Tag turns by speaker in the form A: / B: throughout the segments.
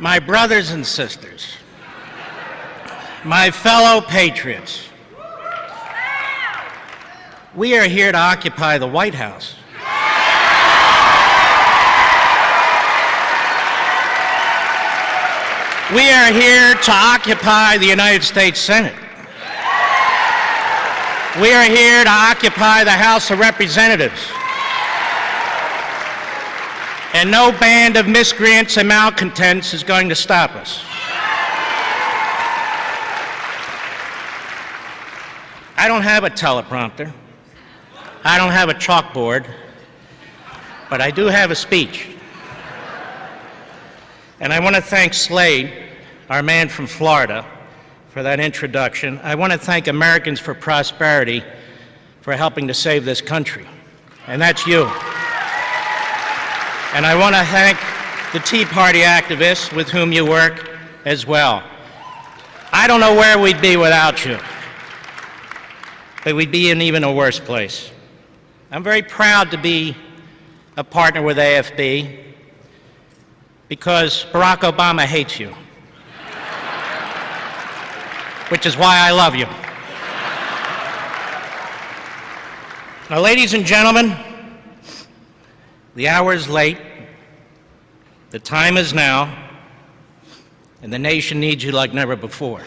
A: My brothers and sisters, my fellow patriots, we are here to occupy the White House. We are here to occupy the United States Senate. We are here to occupy the House of Representatives. And no band of miscreants and malcontents is going to stop us. I don't have a teleprompter. I don't have a chalkboard, but I do have a speech. And I want to thank Slade, our man from Florida, for that introduction. I want to thank Americans for Prosperity for helping to save this country. And that's you. And I want to thank the Tea Party activists with whom you work as well. I don't know where we'd be without you, but we'd be in even a worse place. I'm very proud to be a partner with AFB because Barack Obama hates you, which is why I love you. Now, ladies and gentlemen, the hour is late, the time is now, and the nation needs you like never before.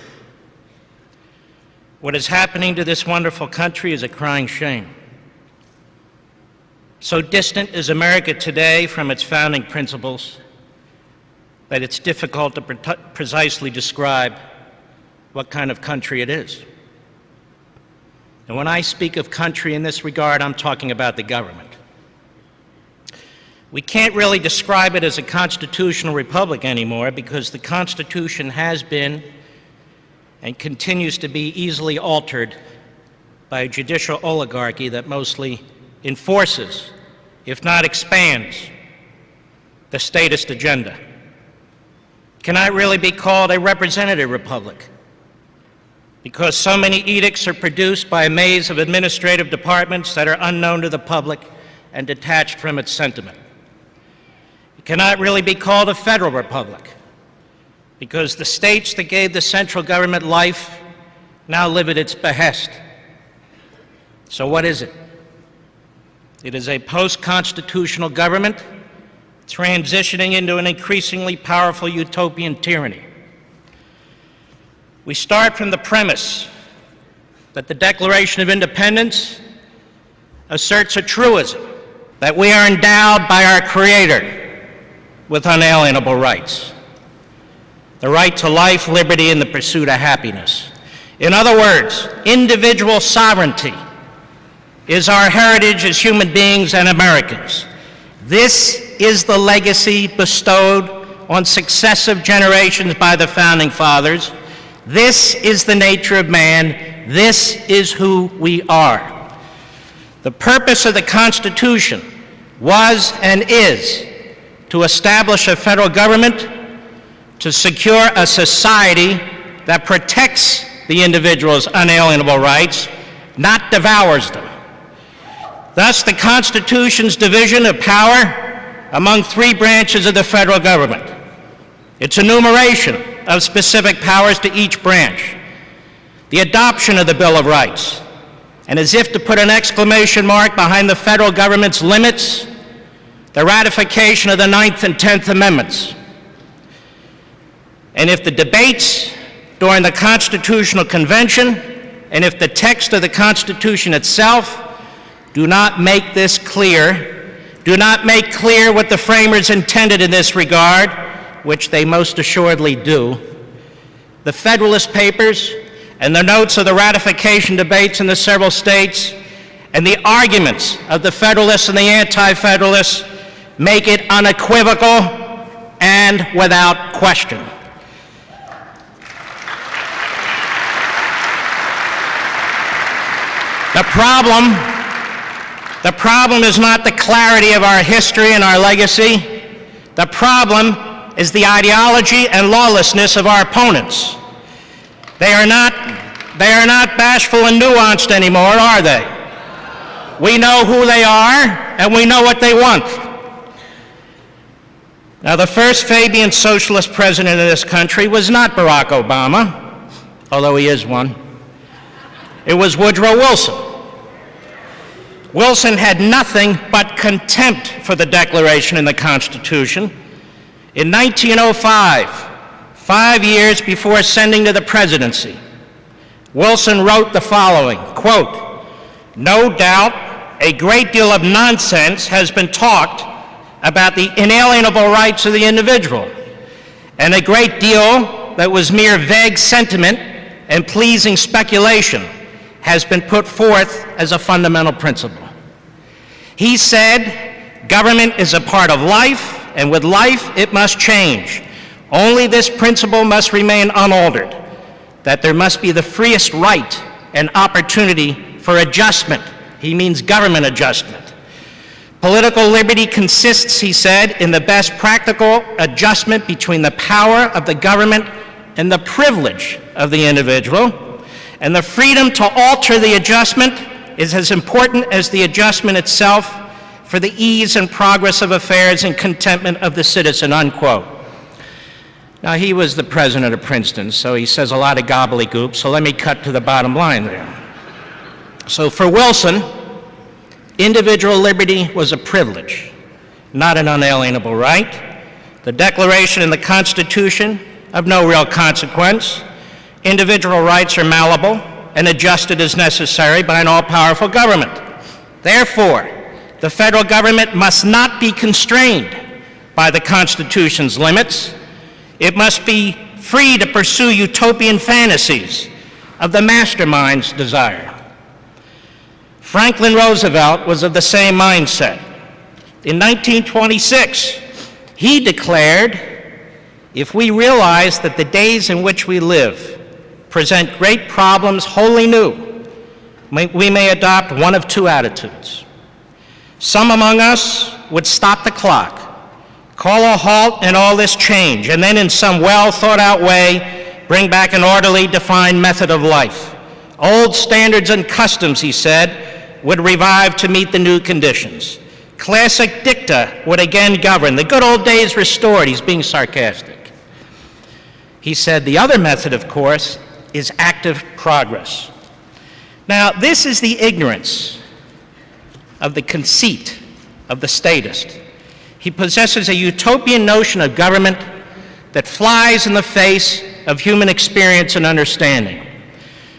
A: What is happening to this wonderful country is a crying shame. So distant is America today from its founding principles that it's difficult to precisely describe what kind of country it is. And when I speak of country in this regard, I'm talking about the government. We can't really describe it as a constitutional republic anymore because the Constitution has been and continues to be easily altered by a judicial oligarchy that mostly enforces, if not expands, the statist agenda. It cannot really be called a representative republic because so many edicts are produced by a maze of administrative departments that are unknown to the public and detached from its sentiment. It cannot really be called a federal republic because the states that gave the central government life now live at its behest. So what is it? It is a post-constitutional government transitioning into an increasingly powerful utopian tyranny. We start from the premise that the Declaration of Independence asserts a truism, that we are endowed by our Creator with unalienable rights. The right to life, liberty, and the pursuit of happiness. In other words, individual sovereignty is our heritage as human beings and Americans. This is the legacy bestowed on successive generations by the Founding Fathers. This is the nature of man. This is who we are. The purpose of the Constitution was and is to establish a federal government to secure a society that protects the individual's unalienable rights, not devours them. Thus, the Constitution's division of power among three branches of the federal government, its enumeration of specific powers to each branch, the adoption of the Bill of Rights, and as if to put an exclamation mark behind the federal government's limits, the ratification of the 9th and 10th Amendments. And if the debates during the Constitutional Convention and if the text of the Constitution itself do not make this clear, do not make clear what the framers intended in this regard, which they most assuredly do, the Federalist Papers and the notes of the ratification debates in the several states and the arguments of the Federalists and the Anti-Federalists make it unequivocal and without question. The problem is not the clarity of our history and our legacy. The problem is the ideology and lawlessness of our opponents. They are not bashful and nuanced anymore, are they? We know who they are, and we know what they want. Now, the first Fabian socialist president of this country was not Barack Obama, although he is one. It was Woodrow Wilson. Wilson had nothing but contempt for the Declaration and the Constitution. In 1905, 5 years before ascending to the presidency, Wilson wrote the following, quote, "No doubt a great deal of nonsense has been talked about the inalienable rights of the individual, and a great deal that was mere vague sentiment and pleasing speculation has been put forth as a fundamental principle." He said, "Government is a part of life, and with life it must change. Only this principle must remain unaltered, that there must be the freest right and opportunity for adjustment." He means government adjustment. "Political liberty consists," he said, "in the best practical adjustment between the power of the government and the privilege of the individual, and the freedom to alter the adjustment is as important as the adjustment itself for the ease and progress of affairs and contentment of the citizen," unquote. Now, he was the president of Princeton, so he says a lot of gobbledygook, so let me cut to the bottom line there. So for Wilson, individual liberty was a privilege, not an unalienable right. The Declaration and the Constitution, of no real consequence. Individual rights are malleable and adjusted as necessary by an all-powerful government. Therefore, the federal government must not be constrained by the Constitution's limits. It must be free to pursue utopian fantasies of the mastermind's desire. Franklin Roosevelt was of the same mindset. In 1926, he declared, "If we realize that the days in which we live present great problems wholly new, we may adopt one of two attitudes. Some among us would stop the clock, call a halt in all this change, and then in some well-thought-out way bring back an orderly, defined method of life. Old standards and customs," he said, "would revive to meet the new conditions. Classic dicta would again govern. The good old days restored." He's being sarcastic. He said the other method, of course, is active progress. Now, this is the ignorance of the conceit of the statist. He possesses a utopian notion of government that flies in the face of human experience and understanding.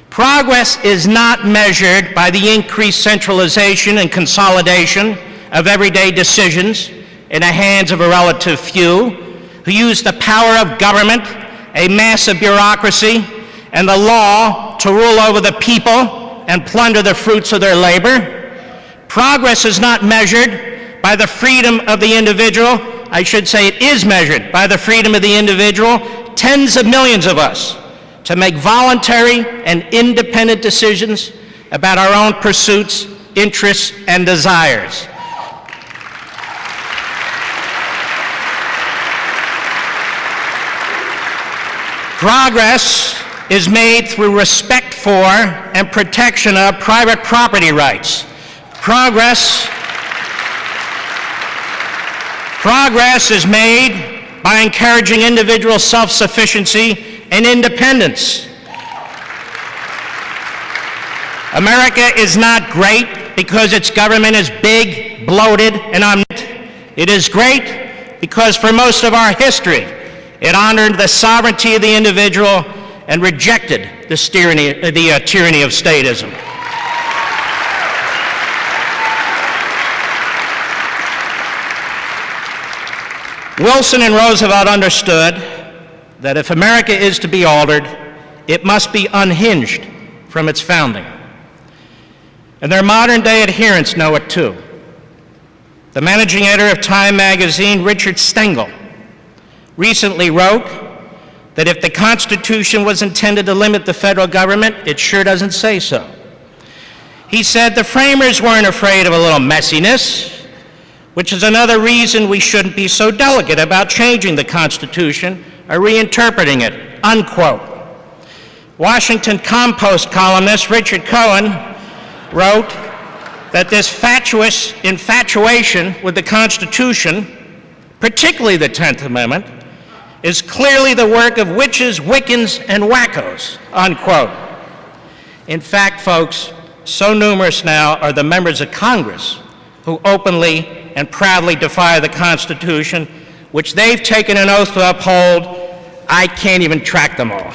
A: Progress is not measured by the increased centralization and consolidation of everyday decisions in the hands of a relative few who use the power of government, a massive bureaucracy, and the law to rule over the people and plunder the fruits of their labor. Progress is not measured by the freedom of the individual. I should say it is measured by the freedom of the individual, tens of millions of us, to make voluntary and independent decisions about our own pursuits, interests, and desires. Progress is made through respect for and protection of private property rights. Progress is made by encouraging individual self-sufficiency and independence. America is not great because its government is big, bloated, and omnipotent. It is great because for most of our history, it honored the sovereignty of the individual and rejected the tyranny of statism. Wilson and Roosevelt understood that if America is to be altered, it must be unhinged from its founding. And their modern-day adherents know it too. The managing editor of Time magazine, Richard Stengel, recently wrote that if the Constitution was intended to limit the federal government, it sure doesn't say so. He said the framers weren't afraid of a little messiness, which is another reason we shouldn't be so delicate about changing the Constitution or reinterpreting it, unquote. Washington Compost columnist Richard Cohen wrote that this fatuous infatuation with the Constitution particularly the 10th Amendment, is clearly the work of witches, Wiccans, and wackos, unquote. In fact, folks, so numerous now are the members of Congress who openly and proudly defy the Constitution, which they've taken an oath to uphold. I can't even track them all.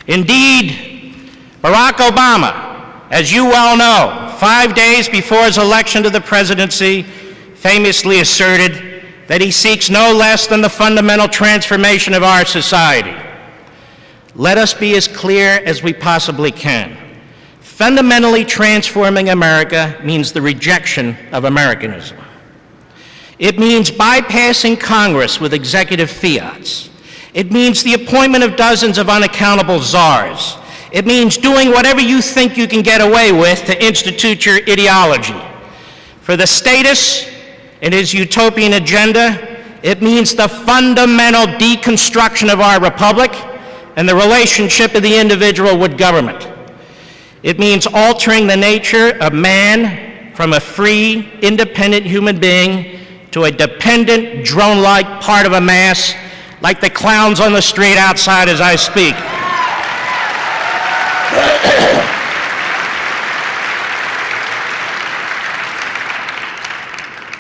A: Indeed, Barack Obama, as you well know, 5 days before his election to the presidency, famously asserted that he seeks no less than the fundamental transformation of our society. Let us be as clear as we possibly can. Fundamentally transforming America means the rejection of Americanism. It means bypassing Congress with executive fiats. It means the appointment of dozens of unaccountable czars. It means doing whatever you think you can get away with to institute your ideology. For the statist and his utopian agenda, it means the fundamental deconstruction of our republic and the relationship of the individual with government. It means altering the nature of man from a free, independent human being to a dependent, drone-like part of a mass, like the clowns on the street outside as I speak.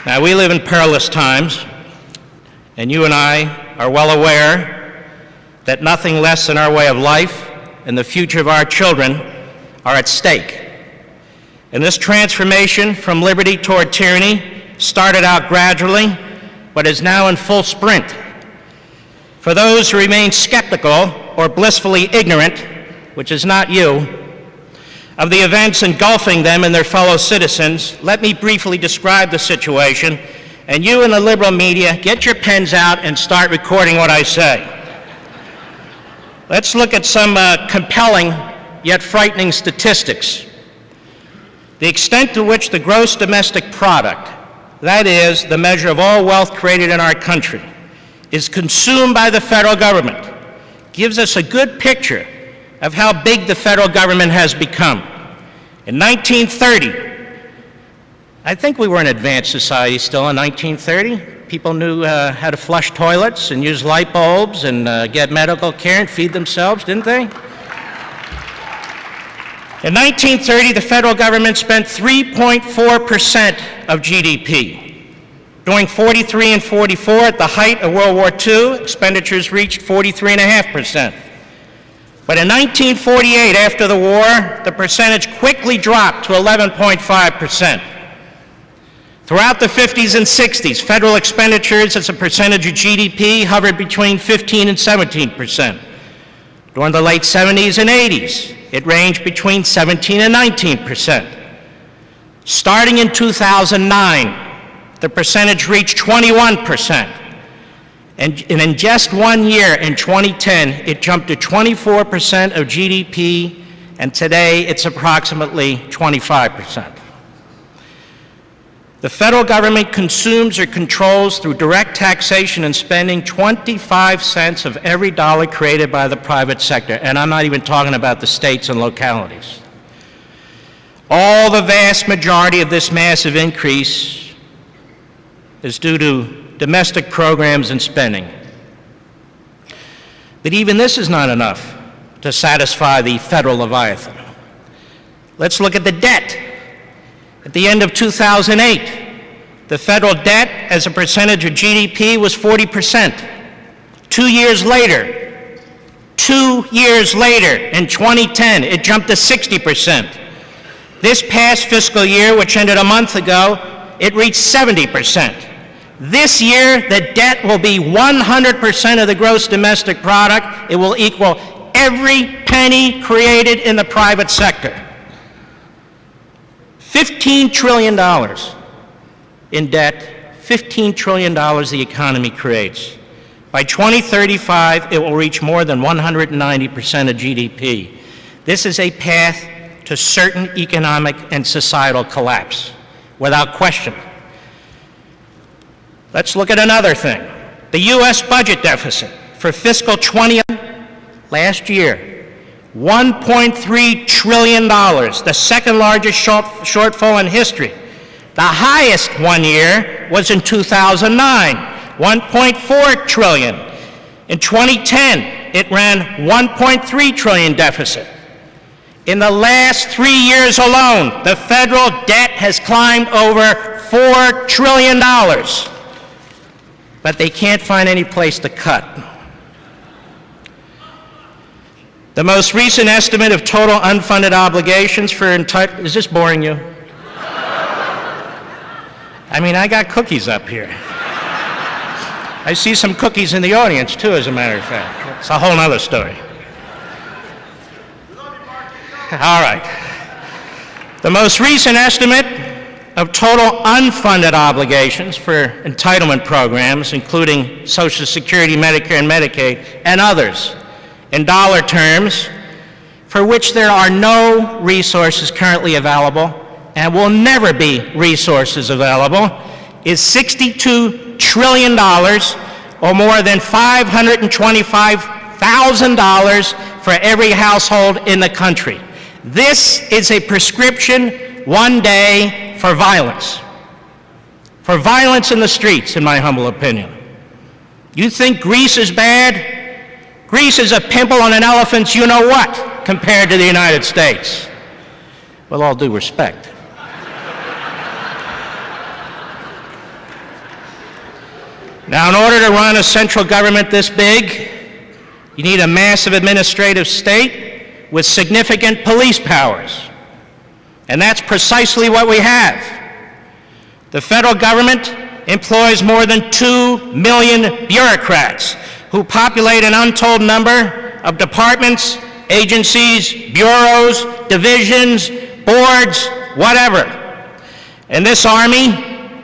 A: Now, we live in perilous times, and you and I are well aware that nothing less than our way of life and the future of our children are at stake. And this transformation from liberty toward tyranny started out gradually, but is now in full sprint. For those who remain skeptical or blissfully ignorant, which is not you, of the events engulfing them and their fellow citizens, let me briefly describe the situation, and you in the liberal media, get your pens out and start recording what I say. Let's look at some compelling yet frightening statistics. The extent to which the gross domestic product, that is, the measure of all wealth created in our country, is consumed by the federal government, gives us a good picture of how big the federal government has become. In 1930, I think we were an advanced society still in 1930. People knew how to flush toilets and use light bulbs and get medical care and feed themselves, didn't they? In 1930, the federal government spent 3.4% of GDP. During 43 and 44, at the height of World War II, expenditures reached 43.5%. But in 1948, after the war, the percentage quickly dropped to 11.5%. Throughout the 50s and 60s, federal expenditures as a percentage of GDP hovered between 15 and 17%. During the late 70s and 80s, it ranged between 17 and 19%. Starting in 2009, the percentage reached 21%. And in just 1 year, in 2010, it jumped to 24% of GDP, and today it's approximately 25%. The federal government consumes or controls through direct taxation and spending 25 cents of every dollar created by the private sector, and I'm not even talking about the states and localities. All the vast majority of this massive increase is due to domestic programs and spending. But even this is not enough to satisfy the federal Leviathan. Let's look at the debt. At the end of 2008, the federal debt as a percentage of GDP was 40%. 2 years later, in 2010, it jumped to 60%. This past fiscal year, which ended a month ago, it reached 70%. This year, the debt will be 100% of the gross domestic product. It will equal every penny created in the private sector. $15 trillion in debt, $15 trillion the economy creates. By 2035, it will reach more than 190% of GDP. This is a path to certain economic and societal collapse, without question. Let's look at another thing. The U.S. budget deficit for fiscal 20 last year, $1.3 trillion, the second largest shortfall in history. The highest 1 year was in 2009, $1.4 trillion. In 2010, it ran $1.3 trillion deficit. In the last 3 years alone, the federal debt has climbed over $4 trillion. But they can't find any place to cut. The most recent estimate of total unfunded obligations for is this boring you? I mean, I got cookies up here. I see some cookies in the audience, too, as a matter of fact. It's a whole other story. All right. The most recent estimate of total unfunded obligations for entitlement programs, including Social Security, Medicare, and Medicaid, and others, in dollar terms, for which there are no resources currently available and will never be resources available, is $62 trillion, or more than $525,000 for every household in the country. This is a prescription one day for violence in the streets, in my humble opinion. You think Greece is bad? Greece is a pimple on an elephant's you-know-what compared to the United States. With all due respect. Now, in order to run a central government this big, you need a massive administrative state with significant police powers. And that's precisely what we have. The federal government employs more than 2 million bureaucrats who populate an untold number of departments, agencies, bureaus, divisions, boards, whatever. And this army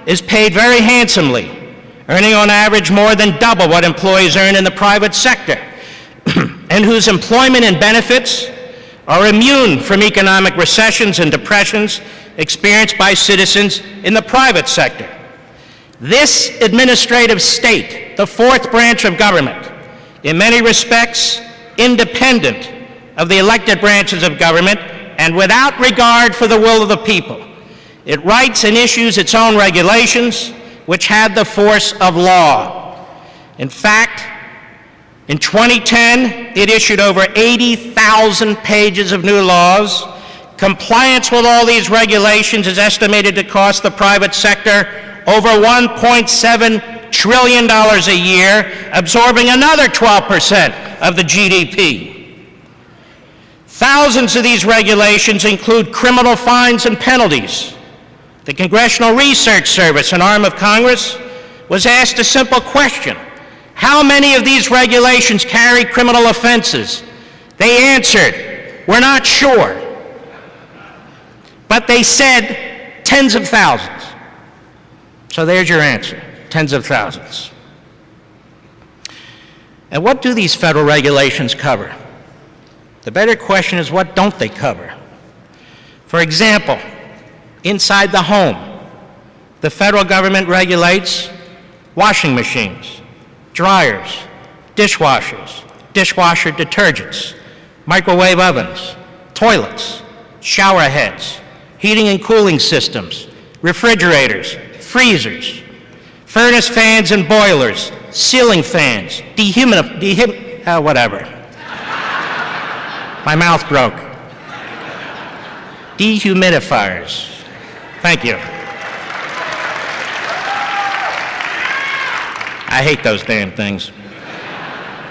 A: is paid very handsomely, earning on average more than double what employees earn in the private sector, and whose employment and benefits are immune from economic recessions and depressions experienced by citizens in the private sector. This administrative state, the fourth branch of government, in many respects independent of the elected branches of government and without regard for the will of the people, it writes and issues its own regulations, which had the force of law. In fact, in 2010, it issued over 80,000 pages of new laws. Compliance with all these regulations is estimated to cost the private sector over $1.7 trillion a year, absorbing another 12% of the GDP. Thousands of these regulations include criminal fines and penalties. The Congressional Research Service, an arm of Congress, was asked a simple question: how many of these regulations carry criminal offenses? They answered, "We're not sure." But they said tens of thousands. So there's your answer, tens of thousands. And what do these federal regulations cover? The better question is, what don't they cover? For example, inside the home, the federal government regulates washing machines, dryers, dishwashers, dishwasher detergents, microwave ovens, toilets, shower heads, heating and cooling systems, refrigerators, freezers, furnace fans and boilers, ceiling fans, whatever. My mouth broke. Dehumidifiers. Thank you. I hate those damn things.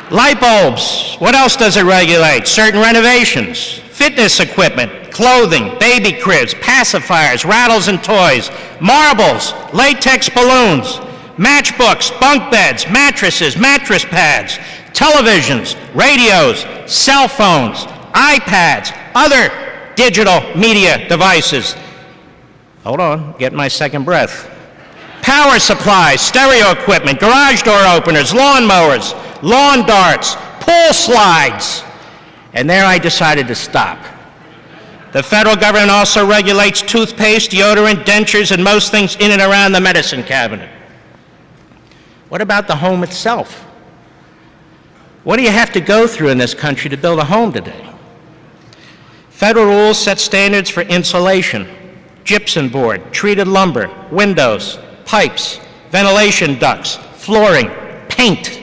A: Light bulbs. What else does it regulate? Certain renovations, fitness equipment, clothing, baby cribs, pacifiers, rattles and toys, marbles, latex balloons, matchbooks, bunk beds, mattresses, mattress pads, televisions, radios, cell phones, iPads, other digital media devices. Hold on, getting my second breath. Power supplies, stereo equipment, garage door openers, lawn mowers, lawn darts, pool slides. And there I decided to stop. The federal government also regulates toothpaste, deodorant, dentures, and most things in and around the medicine cabinet. What about the home itself? What do you have to go through in this country to build a home today? Federal rules set standards for insulation, gypsum board, treated lumber, windows, pipes, ventilation ducts, flooring, paint.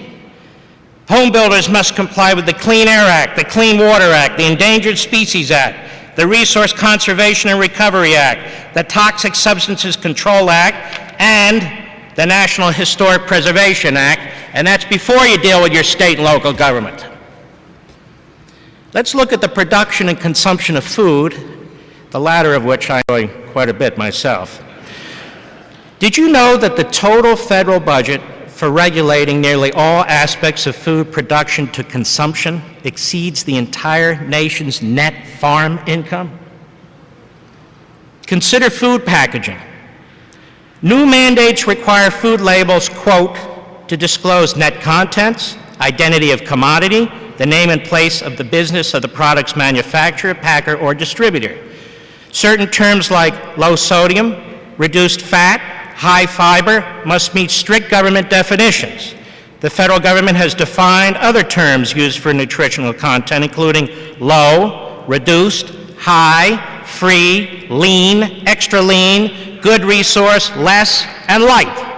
A: Home builders must comply with the Clean Air Act, the Clean Water Act, the Endangered Species Act, the Resource Conservation and Recovery Act, the Toxic Substances Control Act, and the National Historic Preservation Act, and that's before you deal with your state and local government. Let's look at the production and consumption of food, the latter of which I enjoy quite a bit myself. Did you know that the total federal budget for regulating nearly all aspects of food production to consumption exceeds the entire nation's net farm income? Consider food packaging. New mandates require food labels, quote, to disclose net contents, identity of commodity, the name and place of the business of the product's manufacturer, packer, or distributor. Certain terms like low sodium, reduced fat, high fiber must meet strict government definitions. The federal government has defined other terms used for nutritional content, including low, reduced, high, free, lean, extra lean, good resource, less, and light.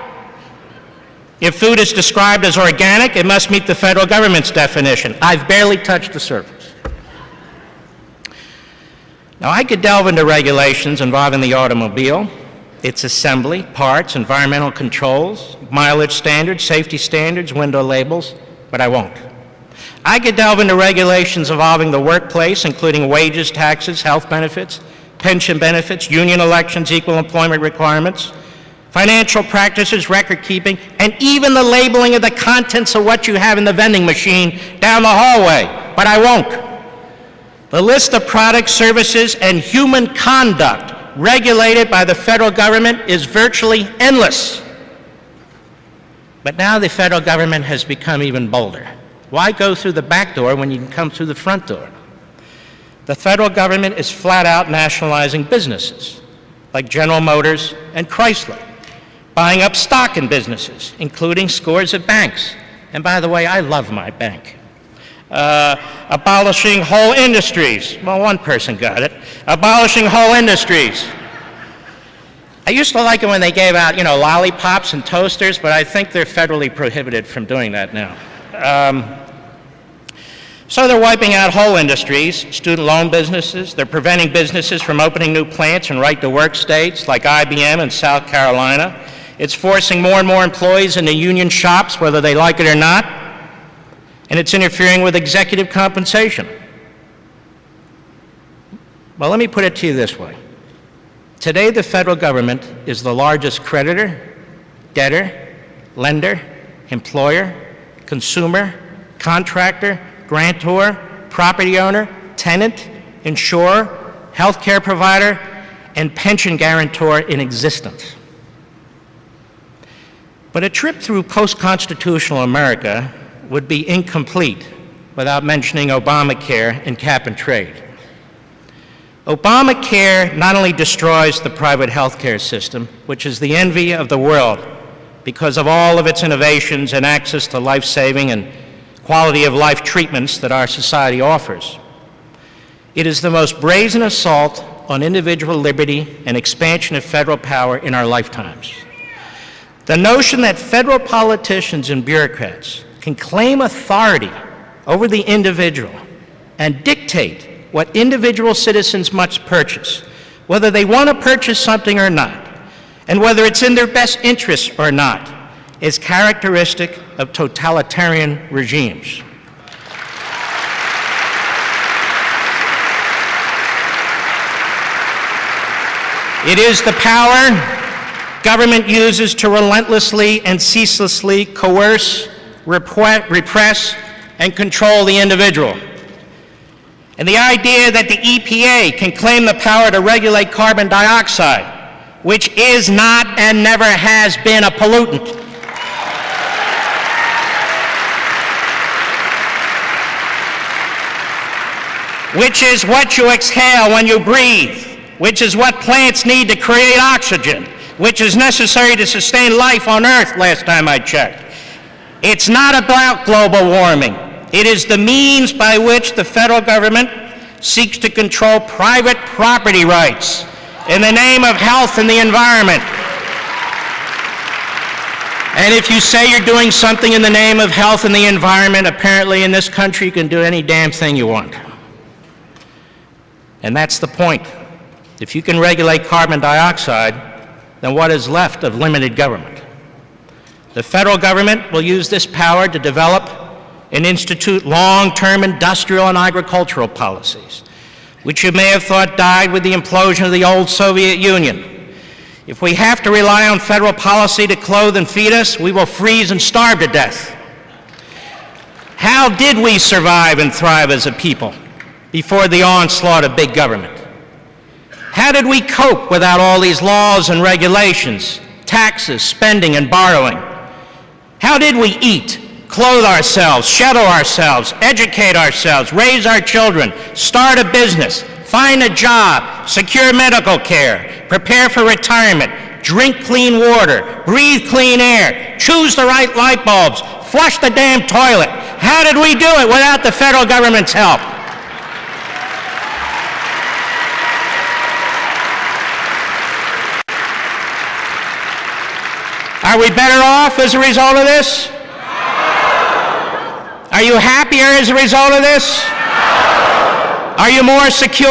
A: If food is described as organic, it must meet the federal government's definition. I've barely touched the surface. Now, I could delve into regulations involving the automobile, its assembly, parts, environmental controls, mileage standards, safety standards, window labels, but I won't. I could delve into regulations involving the workplace, including wages, taxes, health benefits, pension benefits, union elections, equal employment requirements, financial practices, record keeping, and even the labeling of the contents of what you have in the vending machine down the hallway, but I won't. The list of products, services, and human conduct regulated by the federal government is virtually endless. But now the federal government has become even bolder. Why go through the back door when you can come through the front door? The federal government is flat out nationalizing businesses like General Motors and Chrysler, buying up stock in businesses, including scores of banks. And by the way, I love my bank. Abolishing whole industries. Well, one person got it. Abolishing whole industries. I used to like it when they gave out, lollipops and toasters, but I think they're federally prohibited from doing that now. So they're wiping out whole industries, student loan businesses. They're preventing businesses from opening new plants in right-to-work states like IBM in South Carolina. It's forcing more and more employees into union shops, whether they like it or not. And it's interfering with executive compensation. Well, let me put it to you this way. Today, the federal government is the largest creditor, debtor, lender, employer, consumer, contractor, grantor, property owner, tenant, insurer, healthcare provider, and pension guarantor in existence. But a trip through post-constitutional America would be incomplete without mentioning Obamacare and cap and trade. Obamacare not only destroys the private health care system, which is the envy of the world because of all of its innovations and access to life-saving and quality of life treatments that our society offers. It is the most brazen assault on individual liberty and expansion of federal power in our lifetimes. The notion that federal politicians and bureaucrats can claim authority over the individual and dictate what individual citizens must purchase, whether they want to purchase something or not, and whether it's in their best interest or not, is characteristic of totalitarian regimes. It is the power government uses to relentlessly and ceaselessly coerce, repress, and control the individual. And the idea that the EPA can claim the power to regulate carbon dioxide, which is not and never has been a pollutant. Which is what you exhale when you breathe, which is what plants need to create oxygen, which is necessary to sustain life on Earth, last time I checked. It's not about global warming. It is the means by which the federal government seeks to control private property rights in the name of health and the environment. And if you say you're doing something in the name of health and the environment, apparently in this country you can do any damn thing you want. And that's the point. If you can regulate carbon dioxide, then what is left of limited government? The federal government will use this power to develop and institute long-term industrial and agricultural policies, which you may have thought died with the implosion of the old Soviet Union. If we have to rely on federal policy to clothe and feed us, we will freeze and starve to death. How did we survive and thrive as a people before the onslaught of big government? How did we cope without all these laws and regulations, taxes, spending, and borrowing? How did we eat, clothe ourselves, shadow ourselves, educate ourselves, raise our children, start a business, find a job, secure medical care, prepare for retirement, drink clean water, breathe clean air, choose the right light bulbs, flush the damn toilet? How did we do it without the federal government's help? Are we better off as a result of this? Are you happier as a result of this? Are you more secure?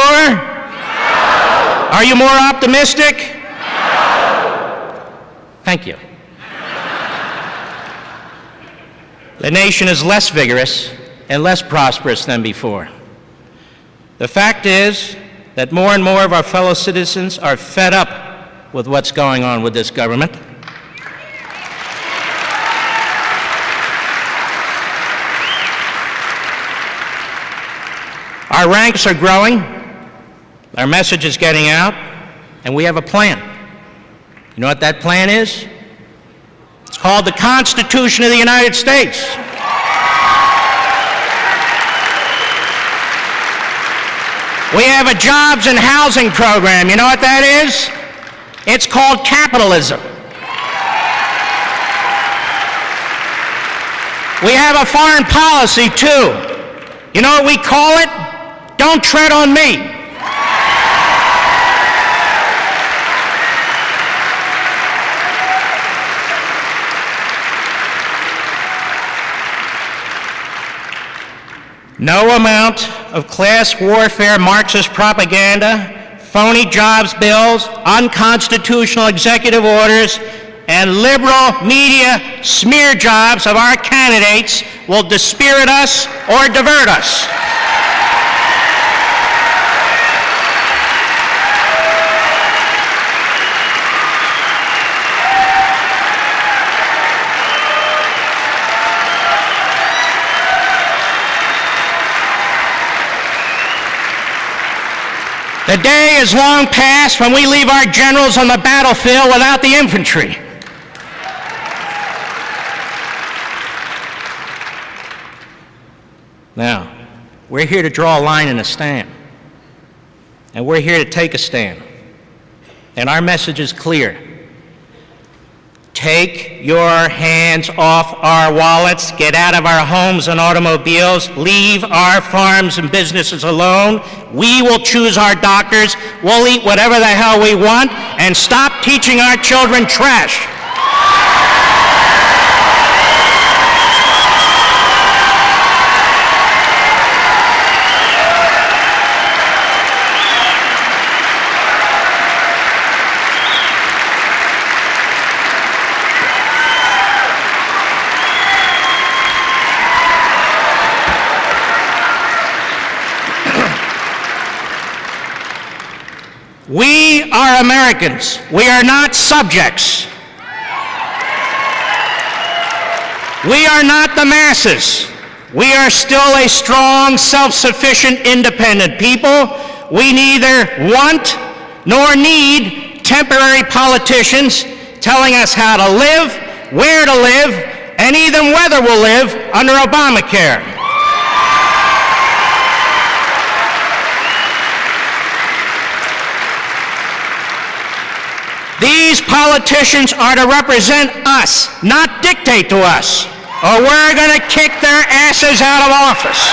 A: Are you more optimistic? Thank you. The nation is less vigorous and less prosperous than before. The fact is that more and more of our fellow citizens are fed up with what's going on with this government. Our ranks are growing, our message is getting out, and we have a plan. You know what that plan is? It's called the Constitution of the United States. We have a jobs and housing program. You know what that is? It's called capitalism. We have a foreign policy, too. You know what we call it? Don't tread on me. No amount of class warfare, Marxist propaganda, phony jobs bills, unconstitutional executive orders, and liberal media smear jobs of our candidates will dispirit us or divert us. The day is long past when we leave our generals on the battlefield without the infantry. Now, we're here to draw a line in the stand. And we're here to take a stand. And our message is clear. Take your hands off our wallets, get out of our homes and automobiles, leave our farms and businesses alone. We will choose our doctors, we'll eat whatever the hell we want, and stop teaching our children trash. We are Americans. We are not subjects. We are not the masses. We are still a strong, self-sufficient, independent people. We neither want nor need temporary politicians telling us how to live, where to live, and even whether we'll live under Obamacare. These politicians are to represent us, not dictate to us, or we're going to kick their asses out of office.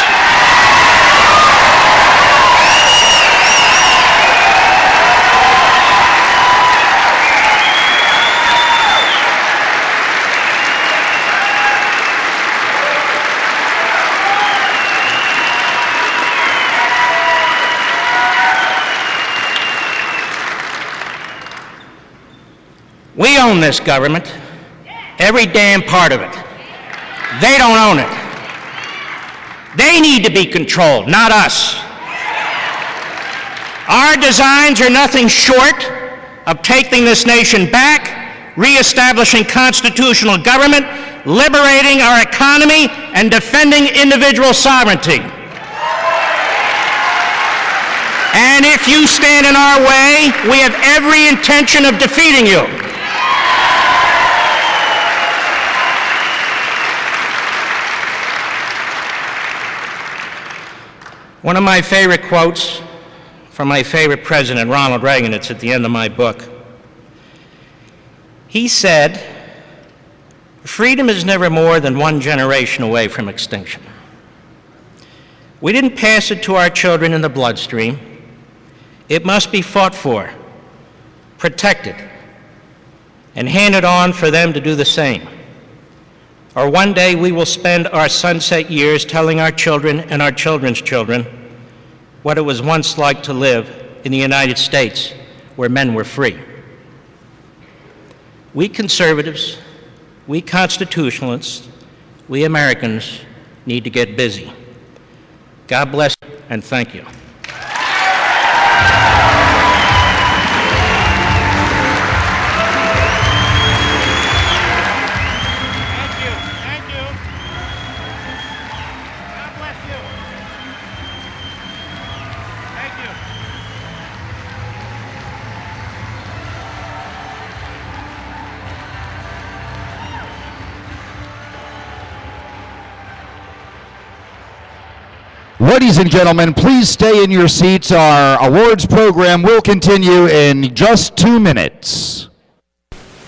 A: We own this government, every damn part of it. They don't own it. They need to be controlled, not us. Our designs are nothing short of taking this nation back, reestablishing constitutional government, liberating our economy, and defending individual sovereignty. And if you stand in our way, we have every intention of defeating you. One of my favorite quotes from my favorite president, Ronald Reagan, it's at the end of my book. He said, "Freedom is never more than one generation away from extinction. We didn't pass it to our children in the bloodstream. It must be fought for, protected, and handed on for them to do the same. Or one day we will spend our sunset years telling our children and our children's children what it was once like to live in the United States where men were free." We conservatives, we constitutionalists, we Americans need to get busy. God bless and thank you.
B: Ladies and gentlemen, please stay in your seats. Our awards program will continue in just 2 minutes.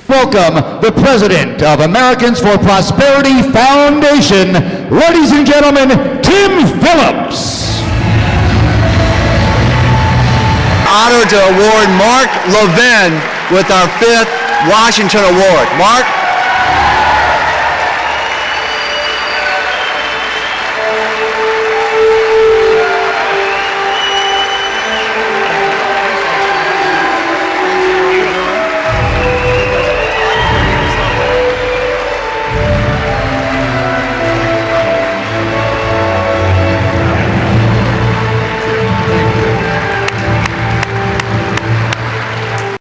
B: Welcome the President of Americans for Prosperity Foundation, ladies and gentlemen, Tim Phillips.
C: Honored to award Mark Levin with our 5th Washington Award. Mark.